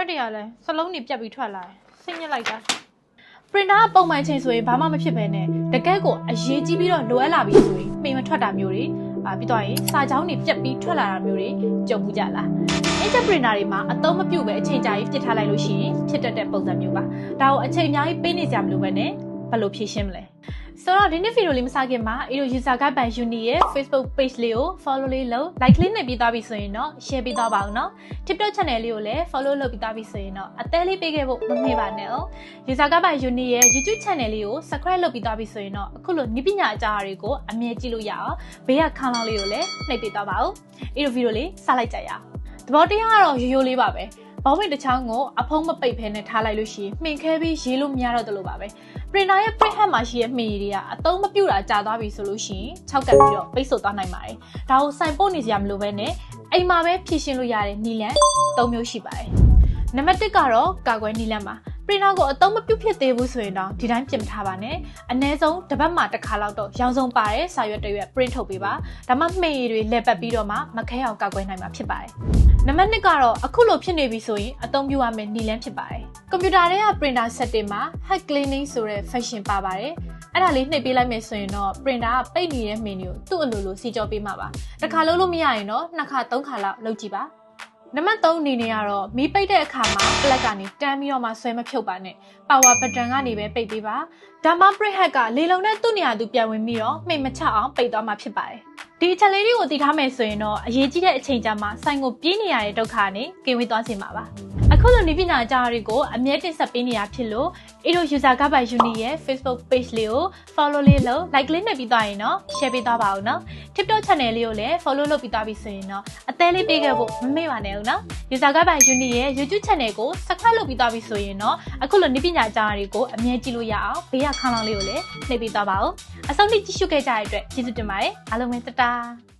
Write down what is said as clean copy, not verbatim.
တွေကလည်းစလုံးတွေပြတ်ပြီးထွက်လာတယ်စိတ်ညစ်လိုက်တာပရင်တာကပုံမှန်ချိန်ဆိုရင်ဘာမှမဖြစ်ဘဲနဲ့တကက်ကိုအရေးကြီးပြီးတော့လိုအပ်လာပြီဆိုရင်မှိန်မထွက်တာမျိုးတွေပြီးတော့ရင်စာကြောင်းတွေပြတ်ပြီးထွက်လာတာမျိုးတွေကြုံမှုကြလားInter printer တွေမှာအသုံးမပြုဘဲအချိန်ကြာကြီးပြစ်ထားလိုက်လို့ရှိရင်ဖြစ်တတ်တဲ့ပုံစံမျိုးပါဒါကိုအချိန်အများကြီးပေးနေကြမလို့ပဲနဲ့ဘယ်လိုဖြေရှင်းမလဲဆိုတော့ဒီနေ့ဗီဒီယိုလေးမစခင်မှာအဲ့လို user guide by Uni ရဲ့ Facebook page လေးကို follow လေးလုပ် like လေးနဲ့ပြီးသွားပြီဆိုရင်တော့ share ပေးသွားပါအောင်နော် TikTok channel လေးကိုလည်း follow လုပ်ပြီးသွားပြီဆိုရင်တော့အသေးလေးပေးခဲ့ဖို့မမေ့ပါနဲ့哦 user guide by Uni ရဲ့ YouTube channel လေးကို subscribe လုပ်ပြီးသွားပြီဆိုရင်တော့အခုလိုနည်းပညာအကြောင်းအရာတွေကိုအမြဲကြည့်လို့ရအောင်ဘေးကခေါင်းလောင်းလေးကိုလည်းနှိပ်ပေးသွားပါဦးအဲ့လိုဗီဒီယိုလေးစလိုက်ကြရအောင်သဘောတရားကတော့ရိုးရိုးလေးပါပဲဘောင်းမိတ်တစ်ချောင်းကိုအဖုံးမပိတ်ဖဲနဲ့ထားလိုက်လို့ရှိရင်မှင်ခဲပြီးရေးလို့မရတော့တယ်လို့ပါပဲပရင်တာရဲ့ print head မှာရှိတဲ့မှင်ရည်တွေကအသုံးမပြုတာကြာသွားပြီဆိုလို့ရှိရင်၆ကပ်ပြီးတော့ပိတ်ဆို့သွားနိုင်ပါတယ်ဒါကိုစိုင်ပို့နေစရာမလိုပဲနဲ့အိမ်မှာပဲဖြည့်ရှင်းလို့ရတဲ့နီလန်၃မျိုးရှိပါတယ်နံပါတ်၁ကတော့ကာကွယ်နီလန်ပါပရင်တာကိုအသုံးမပြုဖြစ်သေးဘူးဆိုရင်တော့ဒီတိုင်းပြင်ထားပါနဲ့အနည်းဆုံးတစ်ပတ်မှတစ်ခါလောက်တော့ရောင်စုံပါတဲ့စာရွက်တစ်ရွက် print ထုတ်ပေးပါဒါမှမှင်ရည်တွေလက်ပတ်ပြီးတော့မှမခဲအောင်ကာကွယ်နိုင်မှာဖြစ်ပါတယ်နံပါတ်2ကတော့အခုလိုဖြစ်နေပြီဆိုရင်အသုံးပြုရမယ့်နည်းလမ်းဖြစ်ပါတယ်ကွန်ပျူတာထဲက printer setting မှာ hard cleaning ဆိုတဲ့ function ပါပါတယ်အဲ့ဒါလေးနှိပ်ပေးလိုက်မယ်ဆိုရင်တော့ printer ကပိတ်နေတဲ့ menu ကိုသူ့အလိုလိုစီကြောပေးမှာပါတစ်ခါလုံးလို့မရရင်တော့2ခါ3ခါလောက်လုပ်ကြည့်ပါနံပါတ်3အနေနဲ့ကတော့မီးပိတ်တဲ့အခါမှာ plug ကနေတန်းပြီးတော့မှဆွဲမဖြုတ်ပါနဲ့ power button ကနေပဲပိတ်ပေးပါဒါမှ print head ကလေလုံးနဲ့သူ့နေရာသူပြန်ဝင်ပြီးတော့မှိတ်မချအောင်ပိတ်သွားမှာဖြစ်ပါတယ်ဒီအချက်လေးတွေကိုသိထားမယ်ဆိုရင်တော့အရေးကြီးတဲ့အချိန်ကြာမှာစိုင်းကိုပြေးနေရတဲ့ဒုက္ခနဲ့ကင်းဝေးသွားစေမှာပါအခုလိုနည်းပညာအကြောင်းတွေကိုအမြဲတင်ဆက်ပေးနေရဖြစ်လို့အဲ့လို user guide by Uni ရဲ့ Facebook page လေးကို follow လေးလုပ် like လေးနဲ့ပြီးသွားရင်တော့ share ပေးသွားပါဦးနော် TikTok channel လေးကိုလည်း follow လုပ်ပြီးသွားပြီဆိုရင်တော့အသေးလေးပေးခဲ့ဖို့မမေ့ပါနဲ့ဦးနော် user guide by Uni ရဲ့ YouTube channel ကို subscribe လုပ်ပြီးသွားပြီဆိုရင်တော့အခုလိုနည်းပညာအကြောင်းတွေကိုအမြဲကြည့်လို့ရအောင်ဘေးကခေါင်းလောင်းလေးကိုလည်းနှိပ်ပေးသွားပါဦးအဆုံးထိကြည့်ရှုခဲ့ကြတဲ့အတွက်ကျေးဇူးတင်ပါတယ်အားလုံးပဲတတာ